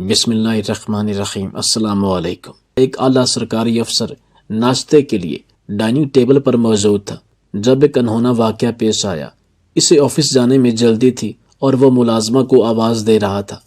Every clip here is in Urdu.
بسم اللہ الرحمن الرحیم۔ السلام علیکم۔ ایک اعلیٰ سرکاری افسر ناشتے کے لیے ڈائننگ ٹیبل پر موجود تھا جب ایک انہونا واقعہ پیش آیا۔ اسے آفس جانے میں جلدی تھی اور وہ ملازمہ کو آواز دے رہا تھا۔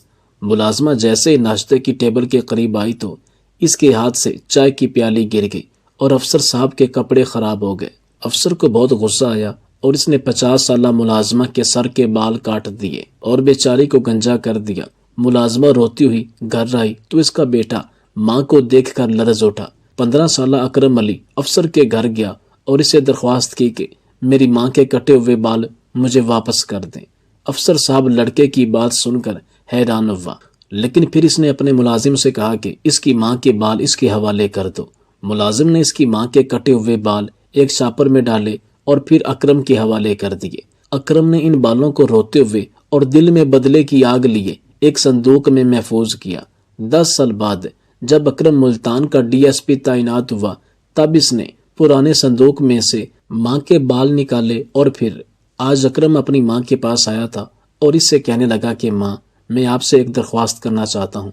ملازمہ جیسے ہی ناشتے کی ٹیبل کے قریب آئی تو اس کے ہاتھ سے چائے کی پیالی گر گئی اور افسر صاحب کے کپڑے خراب ہو گئے۔ افسر کو بہت غصہ آیا اور اس نے 50 سالہ ملازمہ کے سر کے بال کاٹ دیے اور بیچاری کو گنجا کر دیا۔ ملازمہ روتی ہوئی گھر آئی تو اس کا بیٹا ماں کو دیکھ کر لرز اٹھا۔ 15 سالہ اکرم علی افسر کے گھر گیا اور اسے درخواست کی کہ میری ماں کے کٹے ہوئے بال مجھے واپس کر دیں۔ افسر صاحب لڑکے کی بات سن کر حیران ہوا، لیکن پھر اس نے اپنے ملازم سے کہا کہ اس کی ماں کے بال اس کے حوالے کر دو۔ ملازم نے اس کی ماں کے کٹے ہوئے بال ایک شاپر میں ڈالے اور پھر اکرم کے حوالے کر دیے۔ اکرم نے ان بالوں کو روتے ہوئے اور دل میں بدلے کی آگ لیے ایک صندوق میں محفوظ کیا۔ 10 سال بعد جب اکرم ملتان کا ڈی ایس پی تعینات ہوا تب اس نے پرانے صندوق میں سے ماں کے بال نکالے اور پھر آج اکرم اپنی ماں کے پاس آیا تھا اور اس سے کہنے لگا کہ ماں، میں آپ سے ایک درخواست کرنا چاہتا ہوں۔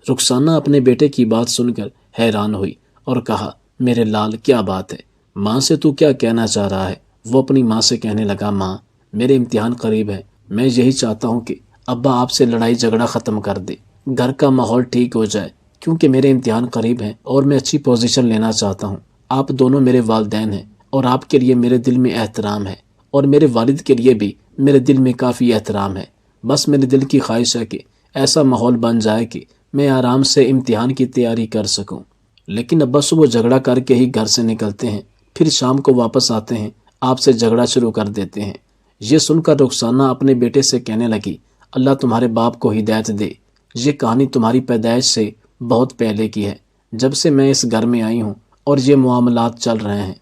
رخسانہ اپنے بیٹے کی بات سن کر حیران ہوئی اور کہا، میرے لال کیا بات ہے؟ ماں سے تو کیا کہنا چاہ رہا ہے؟ وہ اپنی ماں سے کہنے لگا، ماں میرے امتحان قریب ہے، میں یہی چاہتا ہوں کہ ابا آپ سے لڑائی جھگڑا ختم کر دے، گھر کا ماحول ٹھیک ہو جائے، کیونکہ میرے امتحان قریب ہیں اور میں اچھی پوزیشن لینا چاہتا ہوں۔ آپ دونوں میرے والدین ہیں اور آپ کے لیے میرے دل میں احترام ہے اور میرے والد کے لیے بھی میرے دل میں کافی احترام ہے۔ بس میرے دل کی خواہش ہے کہ ایسا ماحول بن جائے کہ میں آرام سے امتحان کی تیاری کر سکوں۔ لیکن ابا صبح جھگڑا کر کے ہی گھر سے نکلتے ہیں، پھر شام کو واپس آتے ہیں، آپ سے جھگڑا شروع کر دیتے ہیں۔ یہ سن کر رخسانہ اپنے بیٹے سے کہنے لگی، اللہ تمہارے باپ کو ہدایت دے، یہ کہانی تمہاری پیدائش سے بہت پہلے کی ہے، جب سے میں اس گھر میں آئی ہوں اور یہ معاملات چل رہے ہیں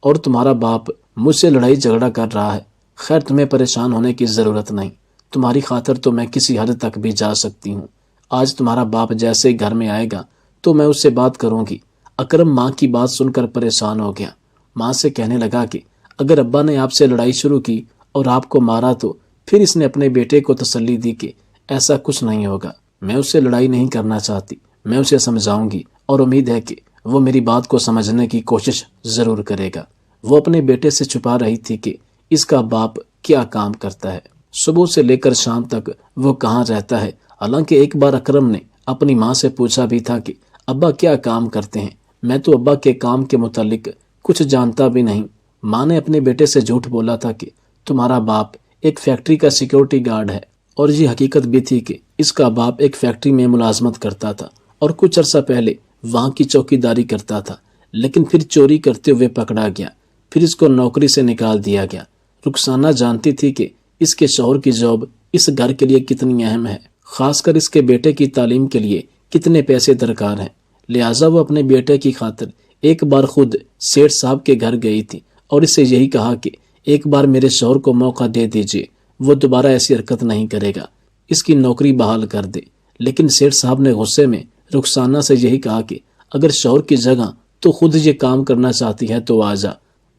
اور تمہارا باپ مجھ سے لڑائی جھگڑا کر رہا ہے۔ خیر تمہیں پریشان ہونے کی ضرورت نہیں، تمہاری خاطر تو میں کسی حد تک بھی جا سکتی ہوں۔ آج تمہارا باپ جیسے ہی گھر میں آئے گا تو میں اس سے بات کروں گی۔ اکرم ماں کی بات سن کر پریشان ہو گیا۔ ماں سے کہنے لگا کہ اگر ابا نے آپ سے لڑائی شروع کی اور آپ کو مارا تو پھر اس نے اپنے بیٹے کو تسلی دی کہ ایسا کچھ نہیں ہوگا، میں اس سے لڑائی نہیں کرنا چاہتی، میں اسے سمجھاؤں گی اور امید ہے کہ وہ میری بات کو سمجھنے کی کوشش ضرور کرے گا۔ وہ اپنے بیٹے سے چھپا رہی تھی کہ اس کا باپ کیا کام کرتا ہے، صبح سے لے کر شام تک وہ کہاں رہتا ہے۔ حالانکہ ایک بار اکرم نے اپنی ماں سے پوچھا بھی تھا کہ ابا کیا کام کرتے ہیں، میں تو ابا کے کام کے متعلق کچھ جانتا بھی نہیں۔ ماں نے اپنے بیٹے سے جھوٹ بولا تھا کہ تمہارا باپ ایک فیکٹری کا سیکیورٹی گارڈ ہے، اور یہ حقیقت بھی تھی کہ اس کا باپ ایک فیکٹری میں ملازمت کرتا تھا اور کچھ عرصہ پہلے وہاں کی چوکی داری کرتا تھا، لیکن پھر چوری کرتے ہوئے پکڑا گیا، پھر اس کو نوکری سے نکال دیا گیا۔ رخسانہ جانتی تھی کہ اس کے شوہر کی جاب اس گھر کے لیے کتنی اہم ہے، خاص کر اس کے بیٹے کی تعلیم کے لیے کتنے پیسے درکار ہیں، لہٰذا وہ اپنے بیٹے کی خاطر ایک بار خود سیٹھ صاحب کے گھر گئی تھی اور اسے یہی کہا کہ ایک بار میرے شوہر کو موقع دے دیجیے، وہ دوبارہ ایسی حرکت نہیں کرے گا، اس کی نوکری بحال کر دے۔ لیکن سیٹھ صاحب نے غصے میں رخسانہ سے یہی کہا کہ اگر شوہر کی جگہ تو خود یہ کام کرنا چاہتی ہے تو آ جا،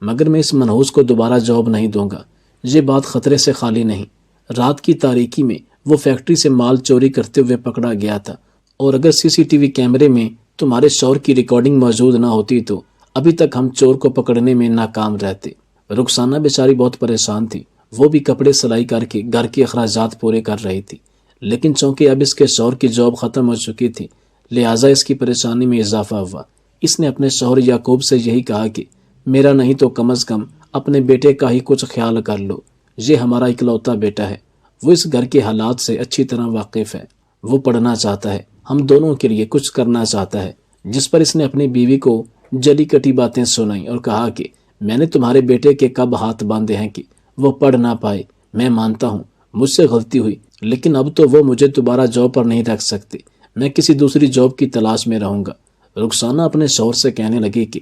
مگر میں اس منحوس کو دوبارہ جاب نہیں دوں گا۔ یہ بات خطرے سے خالی نہیں۔ رات کی تاریکی میں وہ فیکٹری سے مال چوری کرتے ہوئے پکڑا گیا تھا، اور اگر CCTV کیمرے میں تمہارے شوہر کی ریکارڈنگ موجود نہ ہوتی تو ابھی تک ہم چور کو پکڑنے میں ناکام رہتے۔ رخسانہ بیچاری بہت پریشان تھی، وہ بھی کپڑے سلائی کر کے گھر کے اخراجات پورے کر رہی تھی، لیکن چونکہ اب اس کے شوہر کی جاب ختم ہو چکی تھی لہٰذا اس کی پریشانی میں اضافہ ہوا۔ اس نے اپنے شوہر یعقوب سے یہی کہا کہ میرا نہیں تو کم از کم اپنے بیٹے کا ہی کچھ خیال کر لو، یہ ہمارا اکلوتا بیٹا ہے، وہ اس گھر کے حالات سے اچھی طرح واقف ہے، وہ پڑھنا چاہتا ہے، ہم دونوں کے لیے کچھ کرنا چاہتا ہے۔ جس پر اس نے اپنی بیوی کو جلی کٹی باتیں سنائیں اور کہا کہ میں نے تمہارے بیٹے کے کب ہاتھ باندھے ہیں کہ وہ پڑھ نہ پائے، میں مانتا ہوں مجھ سے غلطی ہوئی، لیکن اب تو وہ مجھے دوبارہ جاب پر نہیں رکھ سکتے، میں کسی دوسری جاب کی تلاش میں رہوں گا۔ رخسانہ اپنے شوہر سے کہنے لگی کہ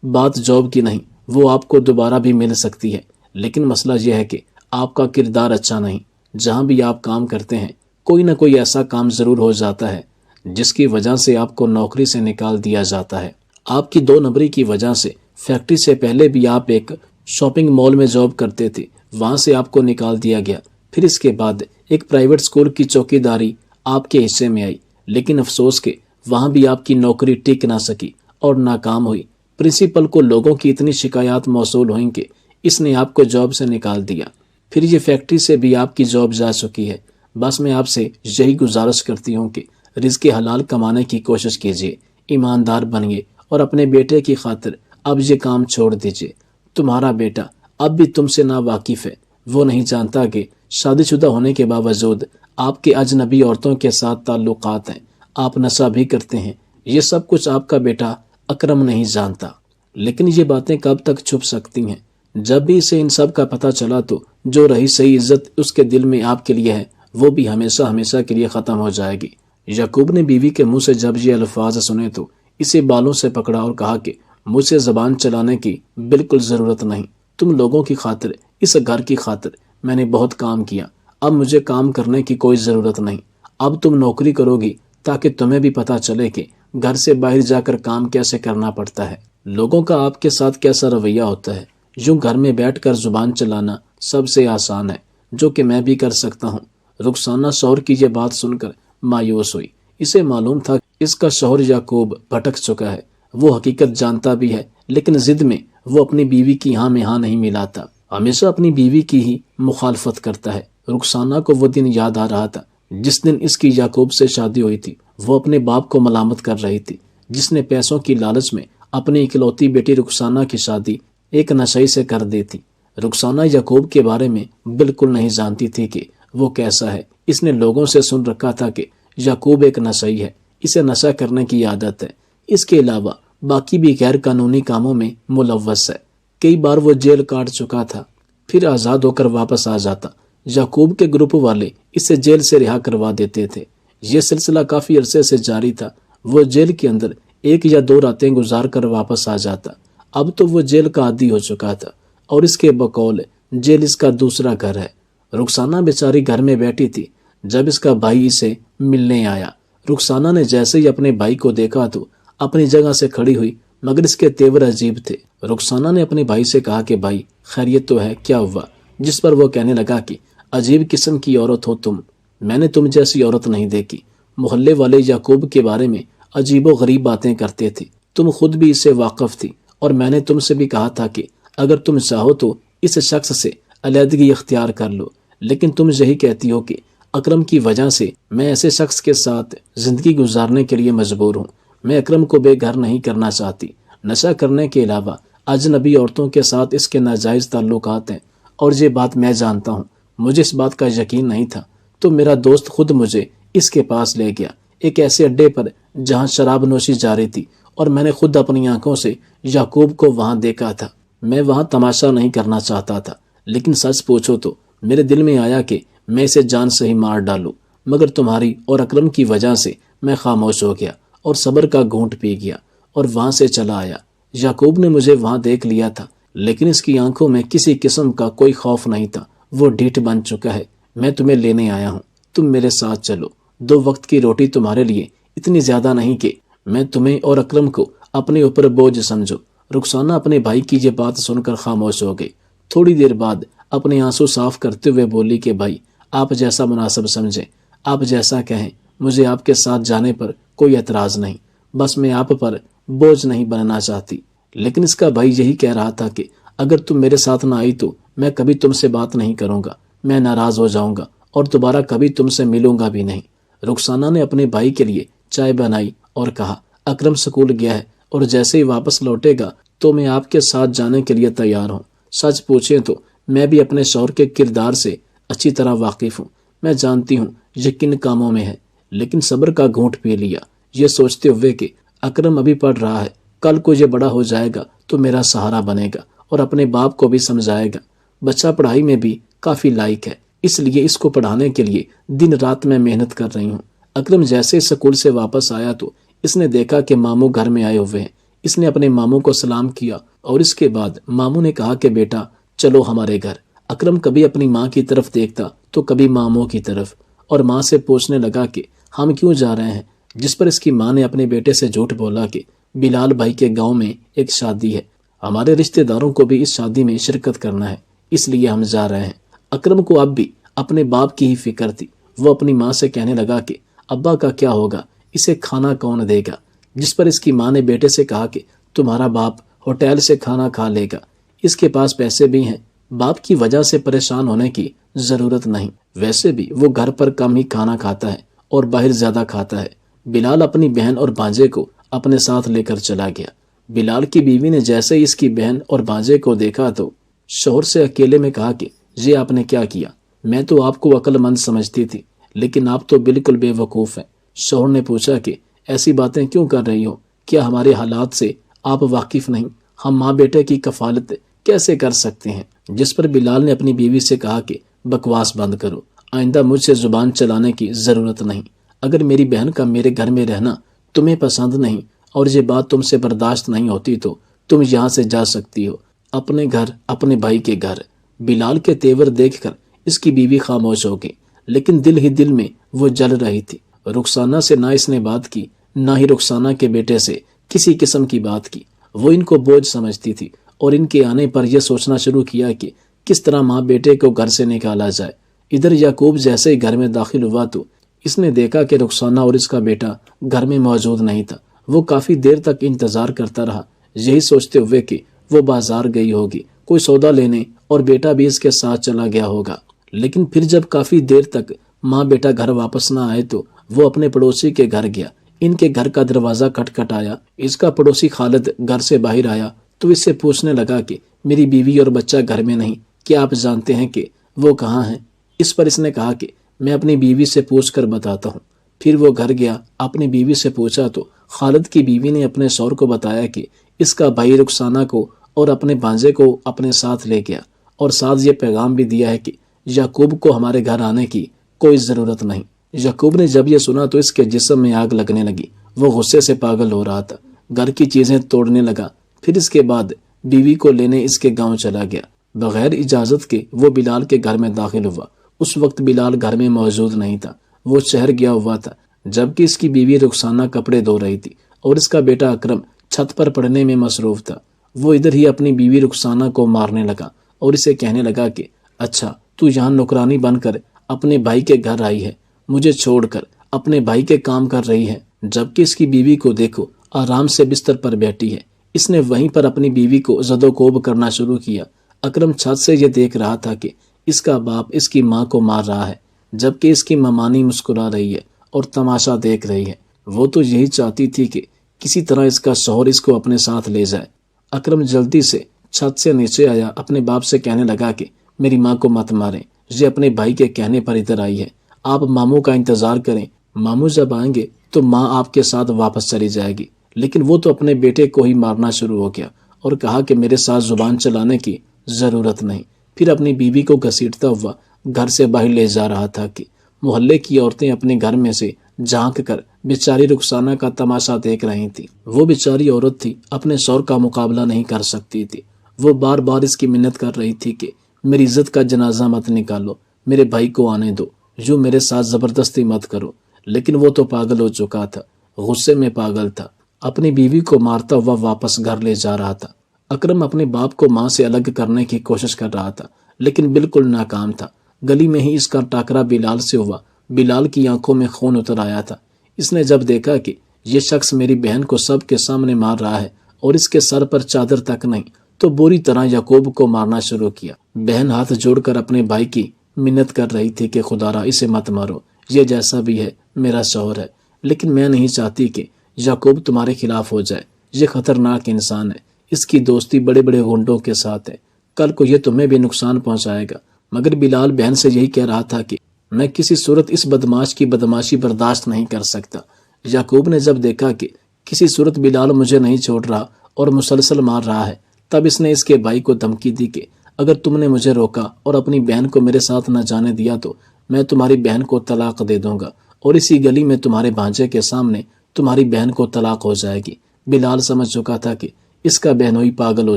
بات جاب کی نہیں، وہ آپ کو دوبارہ بھی مل سکتی ہے، لیکن مسئلہ یہ ہے کہ آپ کا کردار اچھا نہیں، جہاں بھی آپ کام کرتے ہیں کوئی نہ کوئی ایسا کام ضرور ہو جاتا ہے جس کی وجہ سے آپ کو نوکری سے نکال دیا جاتا ہے۔ آپ کی 2 نمبری کی وجہ سے فیکٹری سے پہلے بھی آپ ایک شاپنگ مال میں جاب کرتے تھے، وہاں سے آپ کو نکال دیا گیا، پھر اس کے بعد ایک پرائیویٹ سکول کی چوکی داری آپ کے حصے میں آئی، لیکن افسوس کہ وہاں بھی آپ کی نوکری ٹک نہ سکی اور ناکام ہوئی۔ پرنسپل کو لوگوں کی اتنی شکایات موصول ہوئیں کہ اس نے آپ کو جاب سے نکال دیا۔ پھر یہ فیکٹری سے بھی آپ کی جاب جا چکی ہے۔ بس میں آپ سے یہی گزارش کرتی ہوں کہ رزق حلال کمانے کی کوشش کیجیے، ایماندار بنیے اور اپنے بیٹے کی خاطر اب یہ کام چھوڑ دیجیے۔ تمہارا بیٹا اب بھی تم سے نا واقف ہے، وہ نہیں جانتا کہ شادی شدہ ہونے کے باوجود آپ کے اجنبی عورتوں کے ساتھ تعلقات ہیں، آپ نشہ بھی کرتے ہیں۔ یہ سب کچھ آپ کا بیٹا اکرم نہیں جانتا۔ لیکن یہ باتیں کب تک چھپ سکتی ہیں؟ جب بھی اسے ان سب کا پتہ چلا تو جو رہی صحیح عزت اس کے دل میں آپ کے لیے ہے وہ بھی ہمیشہ ہمیشہ کے لیے ختم ہو جائے گی۔ یعقوب نے بیوی کے منہ سے جب یہ الفاظ سنے تو اسے بالوں سے پکڑا اور کہا کہ مجھ سے زبان چلانے کی بالکل ضرورت نہیں۔ تم لوگوں کی خاطر، اس گھر کی خاطر میں نے بہت کام کیا، اب مجھے کام کرنے کی کوئی ضرورت نہیں۔ اب تم نوکری کرو گی تاکہ تمہیں بھی پتہ چلے کہ گھر سے باہر جا کر کام کیسے کرنا پڑتا ہے، لوگوں کا آپ کے ساتھ کیسا رویہ ہوتا ہے۔ یوں گھر میں بیٹھ کر زبان چلانا سب سے آسان ہے، جو کہ میں بھی کر سکتا ہوں۔ رخسانہ شوہر کی یہ بات سن کر مایوس ہوئی۔ اسے معلوم تھا کہ اس کا شوہر یعقوب بھٹک چکا ہے، وہ حقیقت جانتا بھی ہے، لیکن ضد میں وہ اپنی بیوی کی ہاں میں ہاں نہیں ملاتا، ہمیشہ اپنی بیوی کی ہی مخالفت کرتا ہے۔ رخسانہ کو وہ دن یاد آ رہا تھا جس دن اس کی یعقوب سے شادی ہوئی تھی۔ وہ اپنے باپ کو ملامت کر رہی تھی جس نے پیسوں کی لالچ میں اپنی اکلوتی بیٹی رخسانہ کی شادی ایک نشئی سے کر دی تھی۔ رخسانہ یعقوب کے بارے میں بالکل نہیں جانتی تھی کہ وہ کیسا ہے۔ اس نے لوگوں سے سن رکھا تھا کہ یعقوب ایک نشئی ہے، اسے نشہ کرنے کی عادت ہے، اس کے علاوہ باقی بھی غیر قانونی کاموں میں ملوث ہے۔ کئی بار وہ جیل کاٹ چکا تھا، پھر آزاد ہو کر واپس آ جاتا۔ یعقوب کے گروپ والے اسے جیل سے رہا کروا دیتے تھے۔ یہ سلسلہ کافی عرصے سے جاری تھا۔ وہ جیل کے اندر 1 یا 2 راتیں گزار کر واپس آ جاتا۔ اب تو وہ جیل کا عادی ہو چکا تھا اور اس کے بقول جیل اس کا دوسرا گھر ہے۔ رخسانہ بیچاری گھر میں بیٹھی تھی جب اس کا بھائی اسے ملنے آیا۔ رخسانہ نے جیسے ہی اپنے بھائی کو دیکھا تو اپنی جگہ سے کھڑی ہوئی، مگر اس کے تیور عجیب تھے۔ رخسانہ نے اپنے بھائی سے کہا کہ بھائی خیریت تو ہے، کیا ہوا؟ جس پر وہ کہنے لگا کہ عجیب قسم کی عورت ہو تم، میں نے تم جیسی عورت نہیں دیکھی۔ محلے والے یعقوب کے بارے میں عجیب و غریب باتیں کرتے تھے، تم خود بھی اس سے واقف تھی، اور میں نے تم سے بھی کہا تھا کہ اگر تم چاہو تو اس شخص سے علیحدگی اختیار کر لو، لیکن تم یہی کہتی ہو کہ اکرم کی وجہ سے میں ایسے شخص کے ساتھ زندگی گزارنے کے لیے مجبور ہوں۔ میں اکرم کو بے گھر نہیں کرنا چاہتی۔ نشہ کرنے کے علاوہ اجنبی عورتوں کے ساتھ اس کے ناجائز تعلقات ہیں، اور یہ بات میں جانتا ہوں۔ مجھے اس بات کا یقین نہیں تھا تو میرا دوست خود مجھے اس کے پاس لے گیا، ایک ایسے اڈے پر جہاں شراب نوشی جاری تھی، اور میں نے خود اپنی آنکھوں سے یعقوب کو وہاں دیکھا تھا۔ میں وہاں تماشا نہیں کرنا چاہتا تھا، لیکن سچ پوچھو تو میرے دل میں آیا کہ میں اسے جان سے ہی مار ڈالوں، مگر تمہاری اور اکرم کی وجہ سے میں خاموش ہو گیا اور صبر کا گھونٹ پی گیا اور وہاں سے چلا آیا۔ یعقوب نے مجھے وہاں دیکھ لیا تھا، لیکن اس کی آنکھوں میں کسی قسم کا کوئی خوف نہیں تھا۔ وہ ڈھیٹ بن چکا ہے۔ میں تمہیں لینے آیا ہوں، تم میرے ساتھ چلو۔ 2 وقت کی روٹی تمہارے لیے اتنی زیادہ نہیں کہ میں تمہیں اور اکرم کو اپنے اوپر بوجھ سمجھو۔ رخسانہ اپنے بھائی کی یہ بات سن کر خاموش ہو گئی۔ تھوڑی دیر بعد اپنے آنسو صاف کرتے ہوئے بولی کہ بھائی آپ جیسا مناسب سمجھیں، آپ جیسا کہیں، مجھے آپ کے ساتھ جانے پر کوئی اعتراض نہیں، بس میں آپ پر بوجھ نہیں بننا چاہتی۔ لیکن اس کا بھائی یہی کہہ رہا تھا کہ اگر تم میرے ساتھ نہ آئی تو میں کبھی تم سے بات نہیں کروں گا، میں ناراض ہو جاؤں گا اور دوبارہ کبھی تم سے ملوں گا بھی نہیں۔ رخسانہ نے اپنے بھائی کے لیے چائے بنائی اور کہا اکرم سکول گیا ہے اور جیسے ہی واپس لوٹے گا تو میں آپ کے ساتھ جانے کے لیے تیار ہوں۔ سچ پوچھیں تو میں بھی اپنے شوہر کے کردار سے اچھی طرح واقف ہوں، میں جانتی ہوں یہ کن کاموں میں ہے، لیکن صبر کا گھونٹ پی لیا، یہ سوچتے ہوئے کہ اکرم ابھی پڑھ رہا ہے، کل کو یہ بڑا ہو جائے گا تو میرا سہارا بنے گا اور اپنے باپ کو بھی سمجھائے گا۔ بچہ پڑھائی میں بھی کافی لائق ہے، اس لیے اس کو پڑھانے کے لیے دن رات میں محنت کر رہی ہوں۔ اکرم جیسے اسکول سے واپس آیا تو اس نے دیکھا کہ ماموں گھر میں آئے ہوئے ہیں۔ اس نے اپنے ماموں کو سلام کیا اور اس کے بعد ماموں نے کہا کہ بیٹا چلو ہمارے گھر۔ اکرم کبھی اپنی ماں کی طرف دیکھتا تو کبھی ماموں کی طرف، اور ماں سے پوچھنے لگا کہ ہم کیوں جا رہے ہیں، جس پر اس کی ماں نے اپنے بیٹے سے جھوٹ بولا کہ بلال بھائی کے گاؤں میں ایک شادی ہے، ہمارے رشتہ داروں کو بھی اس شادی میں شرکت کرنا ہے، اس لیے ہم جا رہے ہیں۔ اکرم کو اب بھی اپنے باپ کی ہی فکر تھی۔ وہ اپنی ماں سے کہنے لگا کہ ابا کا کیا ہوگا، اسے کھانا کون دے گا؟ جس پر اس کی ماں نے بیٹے سے کہا کہ تمہارا باپ ہوٹل سے کھانا کھا لے گا، اس کے پاس پیسے بھی ہیں، باپ کی وجہ سے پریشان ہونے کی ضرورت نہیں، ویسے بھی وہ گھر پر کم ہی کھانا کھاتا ہے اور باہر زیادہ کھاتا ہے۔ بلال اپنی بہن اور بھانجے کو اپنے ساتھ لے کر چلا گیا۔ بلال کی بیوی نے جیسے ہی اس کی بہن اور بھانجے کو دیکھا تو شوہر سے اکیلے میں کہا کہ یہ آپ نے کیا کیا؟ میں تو آپ کو عقل مند سمجھتی تھی، لیکن آپ تو بالکل بے وقوف ہیں۔ شوہر نے پوچھا کہ ایسی باتیں کیوں کر رہی ہو؟ کیا ہمارے حالات سے آپ واقف نہیں؟ ہم ماں بیٹے کی کفالت کیسے کر سکتے ہیں؟ جس پر بلال نے اپنی بیوی سے کہا کہ بکواس بند کرو، آئندہ مجھ سے زبان چلانے کی ضرورت نہیں۔ اگر میری بہن کا میرے گھر میں رہنا تمہیں پسند نہیں اور یہ بات تم سے برداشت نہیں ہوتی تو تم یہاں سے جا سکتی ہو، اپنے گھر، اپنے بھائی کے گھر۔ بلال کے تیور دیکھ کر اس کی بیوی خاموش ہو گئی، لیکن دل ہی دل میں وہ جل رہی تھی۔ رخسانہ سے نہ اس نے بات کی، نہ ہی رخسانہ کے بیٹے سے کسی قسم کی بات کی۔ وہ ان کو بوجھ سمجھتی تھی اور ان کے آنے پر یہ سوچنا شروع کیا کہ کس طرح ماں بیٹے کو گھر سے نکالا جائے۔ ادھر یعقوب جیسے ہی گھر میں داخل ہوا تو اس نے دیکھا کہ رخسانہ اور اس کا بیٹا گھر میں موجود نہیں تھا۔ وہ کافی دیر تک انتظار کرتا رہا، یہی سوچتے ہوئے کہ وہ بازار گئی ہوگی کوئی سودا لینے اور بیٹا بھی اس کے ساتھ چلا گیا ہوگا۔ لیکن پھر جب کافی دیر تک ماں بیٹا گھر واپس نہ آئے تو وہ اپنے پڑوسی کے گھر گیا۔ ان کے گھر کا دروازہ کھٹکھٹایا۔ اس کا پڑوسی خالد گھر سے باہر آیا تو اس سے پوچھنے لگا کہ میری بیوی اور بچہ گھر میں نہیں، کیا آپ جانتے ہیں کہ وہ کہاں ہیں؟ اس پر اس نے کہا کہ میں اپنی بیوی سے پوچھ کر بتاتا ہوں۔ پھر وہ گھر گیا، اپنی بیوی سے پوچھا تو خالد کی بیوی نے اپنے شوہر کو بتایا کہ اس کا بھائی رخسانہ کو اور اپنے بھانجے کو اپنے ساتھ لے گیا، اور ساتھ یہ پیغام بھی دیا ہے کہ یعقوب کو ہمارے گھر آنے کی کوئی ضرورت نہیں۔ یعقوب نے جب یہ سنا تو اس کے جسم میں آگ لگنے لگی، وہ غصے سے پاگل ہو رہا تھا، گھر کی چیزیں توڑنے لگا۔ پھر اس کے بعد بیوی کو لینے اس کے گاؤں چلا گیا۔ بغیر اجازت کے وہ بلال کے گھر میں داخل ہوا۔ اس وقت بلال گھر میں موجود نہیں تھا، وہ شہر گیا ہوا تھا، جبکہ اس کی بیوی رخسانہ کپڑے دھو رہی تھی اور اس کا بیٹا اکرم چھت پر پڑھنے میں مصروف تھا۔ وہ ادھر ہی اپنی بیوی رخسانہ کو مارنے لگا اور اسے کہنے لگا کہ اچھا تو یہاں نوکرانی بن کر اپنے بھائی کے گھر آئی ہے، مجھے چھوڑ کر اپنے بھائی کے کام کر رہی ہے، جبکہ اس کی بیوی کو دیکھو آرام سے بستر پر بیٹھی ہے۔ اس نے وہیں پر اپنی بیوی کو زد و کوب کرنا شروع کیا۔ اکرم چھت سے یہ دیکھ رہا تھا کہ اس کا باپ اس کی ماں کو مار رہا ہے، جبکہ اس کی ممانی مسکرا رہی ہے اور تماشا دیکھ رہی ہے۔ وہ تو یہی چاہتی تھی کہ کسی طرح اس کا شوہر اس کو اپنے ساتھ لے جائے۔ اکرم جلدی سے چھت سے نیچے آیا، اپنے باپ سے کہنے لگا کہ میری ماں کو مت ماریں، یہ اپنے بھائی کے کہنے پر ادھر آئی ہے، آپ ماموں کا انتظار کریں، ماموں جب آئیں گے تو ماں آپ کے ساتھ واپس چلی جائے گی۔ لیکن وہ تو اپنے بیٹے کو ہی مارنا شروع ہو گیا اور کہا کہ میرے ساتھ زبان چلانے کی ضرورت نہیں۔ پھر اپنی بیوی کو گھسیٹتا ہوا گھر سے باہر لے جا رہا تھا کہ محلے کی عورتیں اپنے گھر میں سے جھانک کر بیچاری رخسانہ کا تماشا دیکھ رہی تھی۔ وہ بیچاری عورت تھی، اپنے شوہر کا مقابلہ نہیں کر سکتی تھی۔ وہ بار بار اس کی منت کر رہی تھی کہ میری عزت کا جنازہ مت نکالو، میرے بھائی کو آنے دو، یوں میرے ساتھ زبردستی مت کرو۔ لیکن وہ تو پاگل ہو چکا تھا، غصے میں پاگل تھا، اپنی بیوی کو مارتا ہوا واپس گھر لے جا رہا تھا۔ اکرم اپنے باپ کو ماں سے الگ کرنے کی کوشش کر رہا تھا، لیکن بالکل ناکام تھا۔ گلی میں ہی اس کا ٹاکرا بلال سے ہوا۔ بلال کی آنکھوں میں خون اتر آیا تھا۔ اس نے جب دیکھا کہ یہ شخص میری بہن کو سب کے سامنے مار رہا ہے اور اس کے سر پر چادر تک نہیں، تو بری طرح یعقوب کو مارنا شروع کیا۔ بہن ہاتھ جوڑ کر اپنے بھائی کی منت کر رہی تھی کہ خدارا اسے مت مارو، یہ جیسا بھی ہے میرا شوہر ہے، لیکن میں نہیں چاہتی کہ یعقوب تمہارے خلاف ہو جائے، یہ خطرناک انسان ہے، اس کی دوستی بڑے بڑے غنڈوں کے ساتھ ہے، کل کو یہ تمہیں بھی نقصان پہنچائے گا۔ مگر بلال بہن سے یہی کہہ رہا تھا کہ میں کسی صورت اس بدماش کی بدماشی برداشت نہیں کر سکتا۔ یعقوب نے جب دیکھا کہ کسی صورت بلال مجھے نہیں چھوڑ رہا اور مسلسل مار رہا ہے، تب اس نے اس کے بھائی کو دھمکی دی کہ اگر تم نے مجھے روکا اور اپنی بہن کو میرے ساتھ نہ جانے دیا تو میں تمہاری بہن کو طلاق دے دوں گا اور اسی گلی میں تمہارے بھانجے کے سامنے تمہاری بہن کو طلاق ہو جائے گی۔ بلال سمجھ چکا تھا کہ اس کا بہنوئی پاگل ہو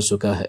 چکا ہے،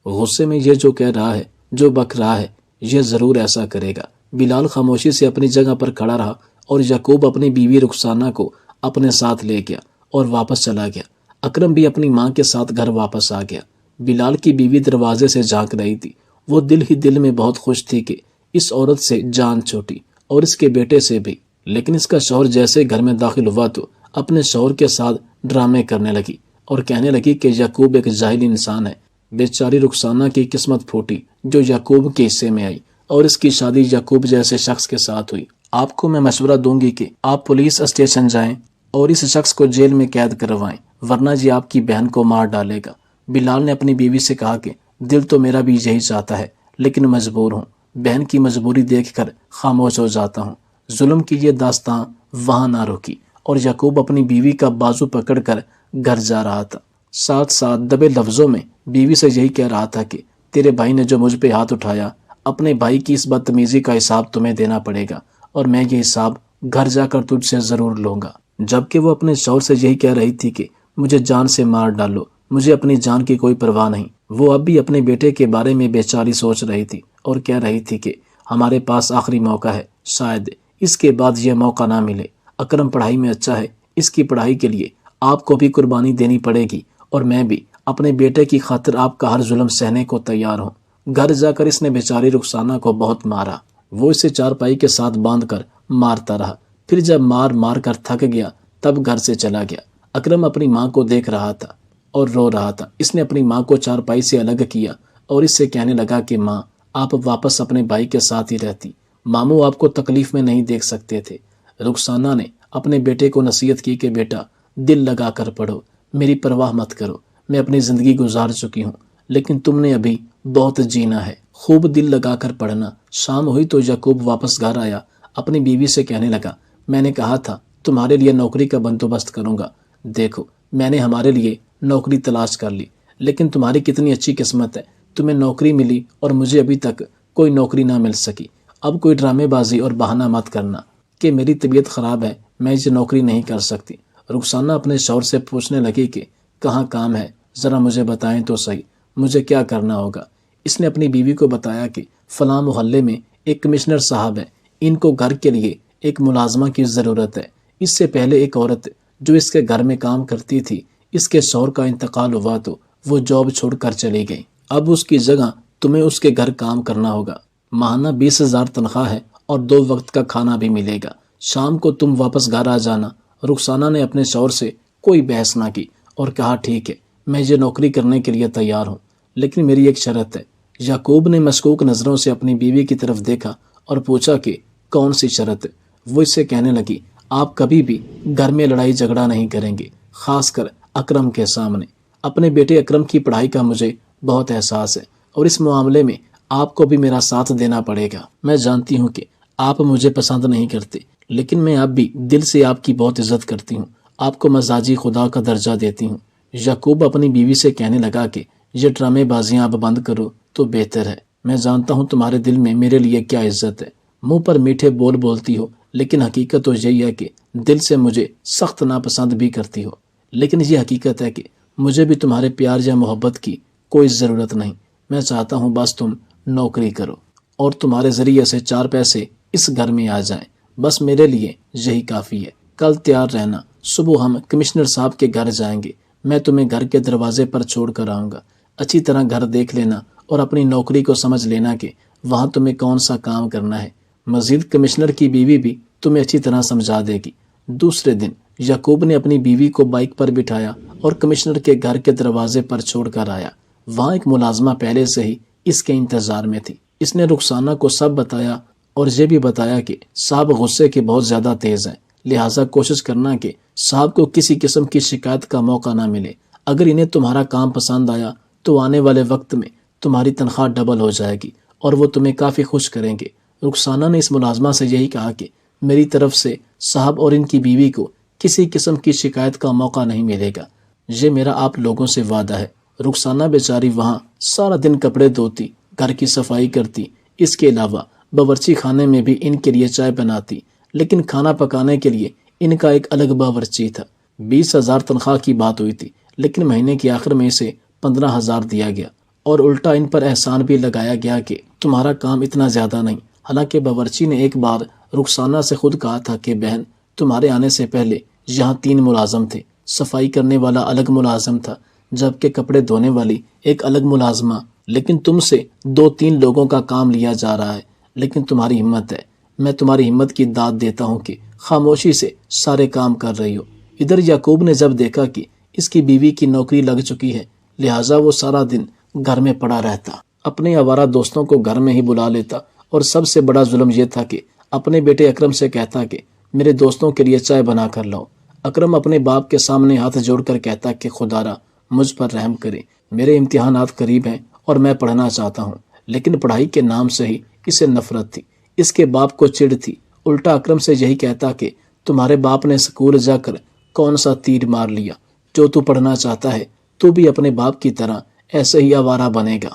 غصے میں یہ جو کہہ رہا ہے، جو بک رہا ہے، یہ ضرور ایسا کرے گا۔ بلال خاموشی سے اپنی جگہ پر کھڑا رہا اور یعقوب اپنی بیوی رخسانہ کو اپنے ساتھ لے گیا اور واپس چلا گیا۔ اکرم بھی اپنی ماں کے ساتھ گھر واپس آ گیا۔ بلال کی بیوی دروازے سے جھانک رہی تھی۔ وہ دل ہی دل میں بہت خوش تھی کہ اس عورت سے جان چھوٹی اور اس کے بیٹے سے بھی۔ لیکن اس کا شوہر جیسے گھر میں داخل ہوا تو اپنے شوہر کے ساتھ ڈرامے کرنے لگی اور کہنے لگی کہ یعقوب ایک جاہل انسان ہے۔ بیچاری رخسانہ کی قسمت پھوٹی جو یعقوب کے حصے میں آئی اور اس کی شادی یعقوب جیسے شخص کے ساتھ ہوئی۔ آپ کو میں مشورہ دوں گی کہ آپ پولیس اسٹیشن جائیں اور اس شخص کو جیل میں قید کروائیں، ورنہ یہ آپ کی بہن کو مار ڈالے گا۔ بلال نے اپنی بیوی سے کہا کہ دل تو میرا بھی یہی چاہتا ہے، لیکن مجبور ہوں۔ بہن کی مجبوری دیکھ کر خاموش ہو جاتا ہوں۔ ظلم کی یہ داستان وہاں نہ رکی اور یعقوب اپنی بیوی کا بازو پکڑ کر گھر جا رہا تھا، ساتھ ساتھ دبے لفظوں میں بیوی سے یہی کہہ رہا تھا کہ تیرے بھائی نے جو مجھ پہ ہاتھ اٹھایا، اپنے بھائی کی اس بدتمیزی کا حساب تمہیں دینا پڑے گا، اور میں یہ حساب گھر جا کر تجھ سے ضرور لوں گا۔ جبکہ وہ اپنے شوہر سے یہی کہہ رہی تھی کہ مجھے جان سے مار ڈالو، مجھے اپنی جان کی کوئی پرواہ نہیں، وہ اب بھی اپنے بیٹے کے بارے میں بے چاری سوچ رہی تھی اور کہہ رہی تھی کہ ہمارے پاس آخری موقع ہے، شاید اس کے بعد یہ موقع نہ ملے۔ اکرم پڑھائی میں اچھا ہے، اس کی پڑھائی کے لیے آپ کو بھی قربانی دینی پڑے گی، اور میں بھی اپنے بیٹے کی خاطر آپ کا ہر ظلم سہنے کو تیار ہوں۔ گھر جا کر اس نے بیچاری رخسانہ کو بہت مارا۔ وہ اسے چارپائی کے ساتھ باندھ کر مارتا رہا، پھر جب مار مار کر تھک گیا تب گھر سے چلا گیا۔ اکرم اپنی ماں کو دیکھ رہا تھا اور رو رہا تھا۔ اس نے اپنی ماں کو چارپائی سے الگ کیا اور اس سے کہنے لگا کہ ماں، آپ واپس اپنے بھائی کے ساتھ ہی رہتی، ماموں آپ کو تکلیف میں نہیں دیکھ سکتے تھے۔ رخسانہ نے اپنے بیٹے کو نصیحت کی کہ بیٹا، دل لگا کر پڑھو، میری پرواہ مت کرو، میں اپنی زندگی گزار چکی ہوں، لیکن تم نے ابھی بہت جینا ہے، خوب دل لگا کر پڑھنا۔ شام ہوئی تو یعقوب واپس گھر آیا، اپنی بیوی سے کہنے لگا، میں نے کہا تھا تمہارے لیے نوکری کا بندوبست کروں گا، دیکھو میں نے ہمارے لیے نوکری تلاش کر لی، لیکن تمہاری کتنی اچھی قسمت ہے، تمہیں نوکری ملی اور مجھے ابھی تک کوئی نوکری نہ مل سکی۔ اب کوئی ڈرامے بازی اور بہانہ مت کرنا کہ میری طبیعت خراب ہے، میں یہ نوکری نہیں کر سکتی۔ رخسانہ اپنے شوہر سے پوچھنے لگی کہ کہاں کام ہے، ذرا مجھے بتائیں تو صحیح، مجھے کیا کرنا ہوگا۔ اس نے اپنی بیوی کو بتایا کہ فلاں محلے میں ایک کمشنر صاحب ہے، ان کو گھر کے لیے ایک ملازمہ کی ضرورت ہے۔ اس سے پہلے ایک عورت جو اس کے گھر میں کام کرتی تھی، اس کے شوہر کا انتقال ہوا تو وہ جاب چھوڑ کر چلی گئی، اب اس کی جگہ تمہیں اس کے گھر کام کرنا ہوگا۔ ماہانہ 20,000 تنخواہ ہے اور 2 وقت کا کھانا بھی ملے گا، شام کو تم واپس گھر آ جانا۔ رخسانہ نے اپنے شوہر سے کوئی بحث نہ کی اور کہا ٹھیک ہے، میں یہ نوکری کرنے کے لیے تیار ہوں، لیکن میری ایک شرط ہے۔ یعقوب نے مشکوک نظروں سے اپنی بیوی کی طرف دیکھا اور پوچھا کہ کون سی شرط؟ وہ اس سے کہنے لگی، آپ کبھی بھی گھر میں لڑائی جھگڑا نہیں کریں گے، خاص کر اکرم کے سامنے۔ اپنے بیٹے اکرم کی پڑھائی کا مجھے بہت احساس ہے اور اس معاملے میں آپ کو بھی میرا ساتھ دینا پڑے گا۔ میں جانتی ہوں کہ آپ مجھے پسند نہیں کرتے، لیکن میں اب بھی دل سے آپ کی بہت عزت کرتی ہوں، آپ کو مزاجی خدا کا درجہ دیتی ہوں۔ یعقوب اپنی بیوی سے کہنے لگا کہ یہ ڈرامے بازیاں اب بند کرو تو بہتر ہے، میں جانتا ہوں تمہارے دل میں میرے لیے کیا عزت ہے، منہ پر میٹھے بول بولتی ہو، لیکن حقیقت تو یہی ہے کہ دل سے مجھے سخت ناپسند بھی کرتی ہو۔ لیکن یہ حقیقت ہے کہ مجھے بھی تمہارے پیار یا محبت کی کوئی ضرورت نہیں، میں چاہتا ہوں بس تم نوکری کرو اور تمہارے ذریعے سے 4 پیسے اس گھر میں آ جائیں، بس میرے لیے یہی کافی ہے۔ کل تیار رہنا، صبح ہم کمشنر صاحب کے گھر جائیں گے، میں تمہیں گھر کے دروازے پر چھوڑ کر آؤں گا، اچھی طرح گھر دیکھ لینا اور اپنی نوکری کو سمجھ لینا کہ وہاں تمہیں کون سا کام کرنا ہے۔ مزید کمشنر کی بیوی بھی تمہیں اچھی طرح سمجھا دے گی۔ دوسرے دن یعقوب نے اپنی بیوی کو بائک پر بٹھایا اور کمشنر کے گھر کے دروازے پر چھوڑ کر آیا۔ وہاں ایک ملازمہ پہلے سے ہی اس کے انتظار میں تھی۔ اس نے رخسانہ کو سب بتایا اور یہ بھی بتایا کہ صاحب غصے کے بہت زیادہ تیز ہیں، لہٰذا کوشش کرنا کہ صاحب کو کسی قسم کی شکایت کا موقع نہ ملے۔ اگر انہیں تمہارا کام پسند آیا تو آنے والے وقت میں تمہاری تنخواہ ڈبل ہو جائے گی اور وہ تمہیں کافی خوش کریں گے۔ رخسانہ نے اس ملازمہ سے یہی کہا کہ میری طرف سے صاحب اور ان کی بیوی کو کسی قسم کی شکایت کا موقع نہیں ملے گا، یہ میرا آپ لوگوں سے وعدہ ہے۔ رخسانہ بیچاری وہاں سارا دن کپڑے دھوتی، گھر کی صفائی کرتی، اس کے علاوہ باورچی خانے میں بھی ان کے لیے چائے بناتی، لیکن کھانا پکانے کے لیے ان کا ایک الگ باورچی تھا۔ 20,000 تنخواہ کی بات ہوئی تھی، لیکن مہینے کے آخر میں اسے 15,000 دیا گیا اور الٹا ان پر احسان بھی لگایا گیا کہ تمہارا کام اتنا زیادہ نہیں۔ حالانکہ باورچی نے ایک بار رخسانہ سے خود کہا تھا کہ بہن، تمہارے آنے سے پہلے یہاں 3 ملازم تھے، صفائی کرنے والا الگ ملازم تھا، جبکہ کپڑے دھونے والی ایک الگ ملازمہ، لیکن تم سے 2-3 لوگوں کا کام لیا جا رہا ہے۔ لیکن تمہاری ہمت ہے، میں تمہاری ہمت کی داد دیتا ہوں کہ خاموشی سے سارے کام کر رہی ہو۔ ادھر یعقوب نے جب دیکھا کہ اس کی بیوی کی نوکری لگ چکی ہے، لہٰذا وہ سارا دن گھر میں پڑا رہتا، اپنے آوارہ دوستوں کو گھر میں ہی بلا لیتا، اور سب سے بڑا ظلم یہ تھا کہ اپنے بیٹے اکرم سے کہتا کہ میرے دوستوں کے لیے چائے بنا کر لاؤ۔ اکرم اپنے باپ کے سامنے ہاتھ جوڑ کر کہتا کہ خدارا مجھ پر رحم کرے، میرے امتحانات قریب ہیں اور میں پڑھنا چاہتا ہوں۔ لیکن پڑھائی کے نام سے ہی اسے نفرت تھی، اس کے باپ کو چڑ تھی۔ الٹا اکرم سے یہی کہتا کہ تمہارے باپ نے سکول جا کر کون سا تیر مار لیا، جو تو پڑھنا چاہتا ہے تو بھی اپنے باپ کی طرح ایسے ہی آوارہ بنے گا،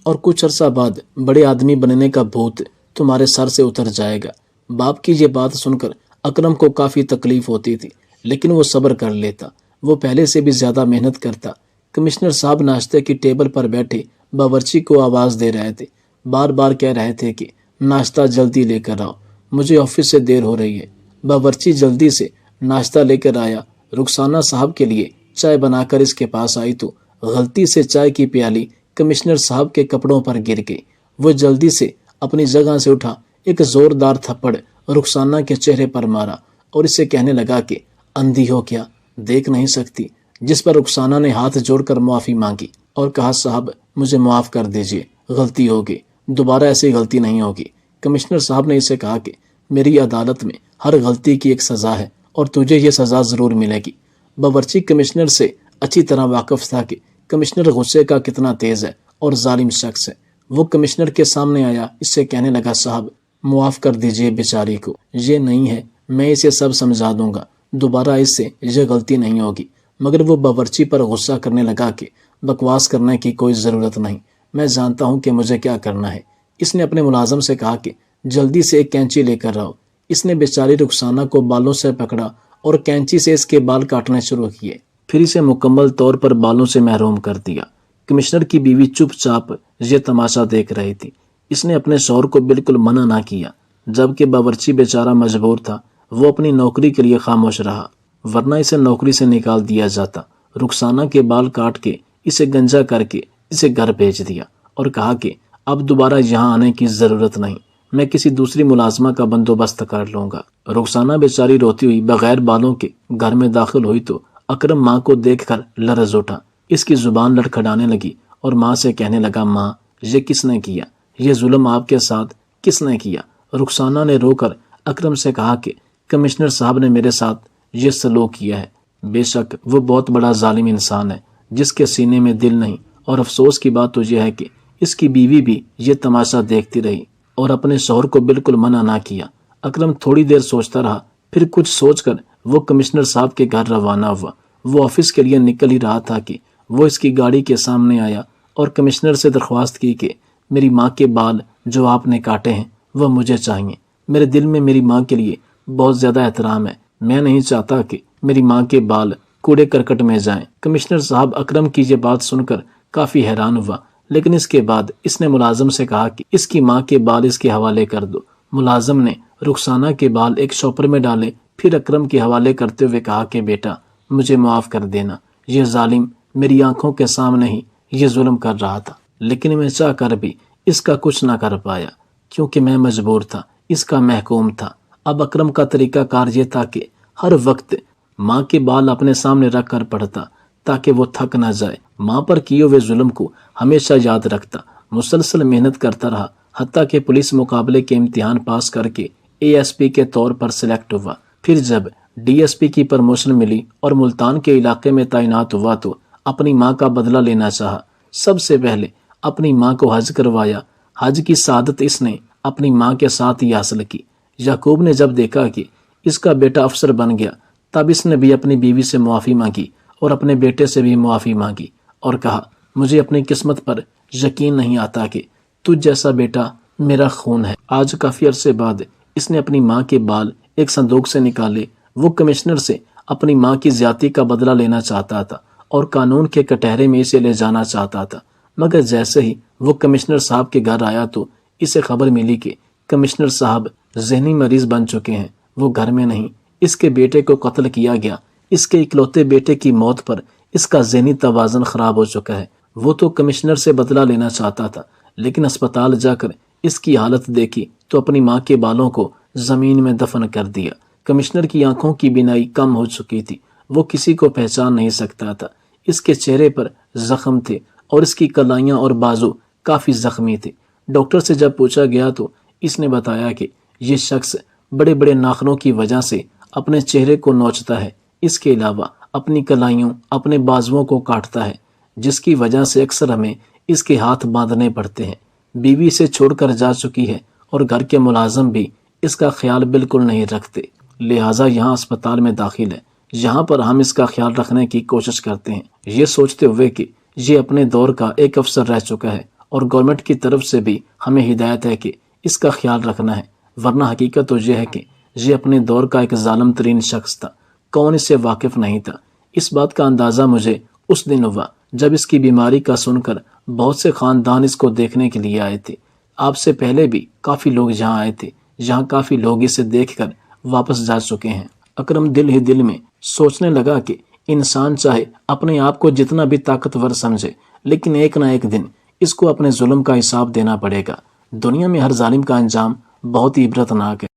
اور کچھ عرصہ بعد بڑے آدمی بننے کا بھوت تمہارے سر سے اتر جائے گا۔ باپ کی یہ بات سن کر اکرم کو کافی تکلیف ہوتی تھی، لیکن وہ صبر کر لیتا، وہ پہلے سے بھی زیادہ محنت کرتا۔ کمشنر صاحب ناشتے کی ٹیبل پر بیٹھے باورچی کو آواز دے رہے تھے، بار بار کہہ رہے تھے کہ ناشتہ جلدی لے کر آؤ، مجھے آفس سے دیر ہو رہی ہے۔ باورچی جلدی سے ناشتہ لے کر آیا۔ رخسانہ صاحب کے لیے چائے بنا کر اس کے پاس آئی تو غلطی سے چائے کی پیالی کمشنر صاحب کے کپڑوں پر گر گئی۔ وہ جلدی سے اپنی جگہ سے اٹھا، ایک زوردار تھپڑ رخسانہ کے چہرے پر مارا اور اسے کہنے لگا کہ اندھی ہو کیا، دیکھ نہیں سکتی؟ جس پر رخسانہ نے ہاتھ جوڑ کر معافی مانگی اور کہا صاحب مجھے معاف کر دیجیے، غلطی ہوگی، دوبارہ ایسی غلطی نہیں ہوگی۔ کمشنر صاحب نے اسے کہا کہ میری عدالت میں ہر غلطی کی ایک سزا ہے اور تجھے یہ سزا ضرور ملے گی۔ باورچی کمشنر سے اچھی طرح واقف تھا کہ کمشنر غصے کا کتنا تیز ہے اور ظالم شخص ہے۔ وہ کمشنر کے سامنے آیا، اس سے کہنے لگا صاحب معاف کر دیجیے بیچاری کو، یہ نہیں ہے، میں اسے سب سمجھا دوں گا، دوبارہ اس سے یہ غلطی نہیں ہوگی۔ مگر وہ باورچی پر غصہ کرنے لگا کہ بکواس کرنے کی کوئی ضرورت نہیں، میں جانتا ہوں کہ مجھے کیا کرنا ہے۔ اس نے اپنے ملازم سے کہا کہ جلدی سے ایک کینچی لے کر آؤ۔ اس نے بیچاری رخسانہ کو بالوں سے پکڑا اور کینچی سے اس کے بال کاٹنے شروع کیے، پھر اسے مکمل طور پر بالوں سے محروم کر دیا۔ کمشنر کی بیوی چپ چاپ یہ تماشا دیکھ رہی تھی۔ اس نے اپنے شوہر کو بالکل منع نہ کیا، جبکہ باورچی بیچارہ مجبور تھا۔ وہ اپنی نوکری کے لیے خاموش رہا، ورنہ اسے نوکری سے نکال دیا جاتا۔ رخسانہ کے بال کاٹ کے اسے گنجا کر کے اسے گھر بھیج دیا اور کہا کہ اب دوبارہ یہاں آنے کی ضرورت نہیں، میں کسی دوسری ملازمہ کا بندوبست کر لوں گا۔ رخسانہ بیچاری روتی ہوئی بغیر بالوں کے گھر میں داخل ہوئی تو اکرم ماں کو دیکھ کر لرز اٹھا، اس کی زبان لڑکھڑانے لگی اور ماں سے کہنے لگا ماں یہ کس نے کیا، یہ ظلم آپ کے ساتھ کس نے کیا؟ رخسانہ نے رو کر اکرم سے کہا کہ کمشنر صاحب نے میرے ساتھ یہ سلوک کیا ہے۔ بے شک وہ بہت بڑا ظالم انسان ہے جس کے سینے میں دل نہیں، اور افسوس کی بات تو یہ ہے کہ اس کی بیوی بھی یہ تماشا دیکھتی رہی اور اپنے شوہر کو بالکل منع نہ کیا۔ اکرم تھوڑی دیر سوچتا رہا، پھر کچھ سوچ کر وہ کمشنر صاحب کے گھر روانہ ہوا۔ وہ آفس کے لیے نکل ہی رہا تھا کہ وہ اس کی گاڑی کے سامنے آیا اور کمشنر سے درخواست کی کہ میری ماں کے بال جو آپ نے کاٹے ہیں وہ مجھے چاہیے۔ میرے دل میں میری ماں کے لیے بہت زیادہ احترام ہے، میں نہیں چاہتا کہ میری ماں کے بال کوڑے کرکٹ میں جائیں۔ کمشنر صاحب اکرم کی یہ بات سن کر کافی حیران ہوا، لیکن اس کے بعد اس نے ملازم سے کہا کہ اس کی ماں کے بال اس کے حوالے کر دو۔ ملازم نے رخسانہ کے بال ایک شاپر میں ڈالے، پھر اکرم کے حوالے کرتے ہوئے کہا کہ بیٹا مجھے معاف کر دینا، یہ ظالم میری آنکھوں کے سامنے ہی یہ ظلم کر رہا تھا، لیکن میں چاہ کر بھی اس کا کچھ نہ کر پایا کیونکہ میں مجبور تھا، اس کا محکوم تھا۔ اب اکرم کا طریقہ کار یہ تھا کہ ہر وقت ماں کے بال اپنے سامنے رکھ کر پڑھتا تاکہ وہ تھک نہ جائے، ماں پر کیے ہوئے ظلم کو ہمیشہ یاد رکھتا، مسلسل محنت کرتا رہا، حتیٰ کہ پولیس مقابلے کے امتحان پاس کر کے ASP کے طور پر سلیکٹ ہوا۔ پھر جب DSP کی پروموشن ملی اور ملتان کے علاقے میں تعینات ہوا تو اپنی ماں کا بدلہ لینا چاہا۔ سب سے پہلے اپنی ماں کو حج کروایا۔ حج کی سعادت اس نے اپنی ماں کے ساتھ ہی حاصل کی۔ یعقوب نے جب دیکھا کہ اس کا بیٹا افسر بن گیا، تب اس نے بھی اپنی بیوی سے معافی مانگی اور اپنے بیٹے سے بھی معافی مانگی اور کہا مجھے اپنی قسمت پر یقین نہیں آتا کہ تجھ جیسا بیٹا میرا خون ہے۔ آج کافی عرصے بعد اس نے اپنی ماں کے بال ایک صندوق سے نکالے۔ وہ کمشنر سے اپنی ماں کی زیادتی کا بدلہ لینا چاہتا تھا اور قانون کے کٹہرے میں اسے لے جانا چاہتا تھا، مگر جیسے ہی وہ کمشنر صاحب کے گھر آیا تو اسے خبر ملی کہ کمشنر صاحب ذہنی مریض بن چکے ہیں، وہ گھر میں نہیں، اس کے بیٹے کو قتل کیا گیا۔ اس کے اکلوتے بیٹے کی موت پر اس کا ذہنی توازن خراب ہو چکا ہے۔ وہ تو کمشنر سے بدلہ لینا چاہتا تھا، لیکن اسپتال جا کر اس کی حالت دیکھی تو اپنی ماں کے بالوں کو زمین میں دفن کر دیا۔ کمشنر کی آنکھوں کی بینائی کم ہو چکی تھی، وہ کسی کو پہچان نہیں سکتا تھا۔ اس کے چہرے پر زخم تھے اور اس کی کلائیاں اور بازو کافی زخمی تھے۔ ڈاکٹر سے جب پوچھا گیا تو اس نے بتایا کہ یہ شخص بڑے بڑے ناخنوں کی وجہ سے اپنے چہرے کو نوچتا ہے، اس کے علاوہ اپنی کلائیوں، اپنے بازوؤں کو کاٹتا ہے، جس کی وجہ سے اکثر ہمیں اس کے ہاتھ باندھنے پڑتے ہیں۔ بیوی اسے چھوڑ کر جا چکی ہے اور گھر کے ملازم بھی اس کا خیال بالکل نہیں رکھتے، لہٰذا یہاں اسپتال میں داخل ہے، یہاں پر ہم اس کا خیال رکھنے کی کوشش کرتے ہیں، یہ سوچتے ہوئے کہ یہ اپنے دور کا ایک افسر رہ چکا ہے اور گورنمنٹ کی طرف سے بھی ہمیں ہدایت ہے کہ اس کا خیال رکھنا ہے، ورنہ حقیقت تو یہ ہے کہ یہ اپنے دور کا ایک ظالم ترین شخص تھا، کون اس سے واقف نہیں تھا۔ اس بات کا اندازہ مجھے اس دن ہوا جب اس کی بیماری کا سن کر بہت سے خاندان اس کو دیکھنے کے لیے آئے تھے۔ آپ سے پہلے بھی کافی لوگ یہاں آئے تھے، یہاں کافی لوگ اسے دیکھ کر واپس جا چکے ہیں۔ اکرم دل ہی دل میں سوچنے لگا کہ انسان چاہے اپنے آپ کو جتنا بھی طاقتور سمجھے، لیکن ایک نہ ایک دن اس کو اپنے ظلم کا حساب دینا پڑے گا۔ دنیا میں ہر ظالم کا انجام بہت ہی عبرتناک ہے۔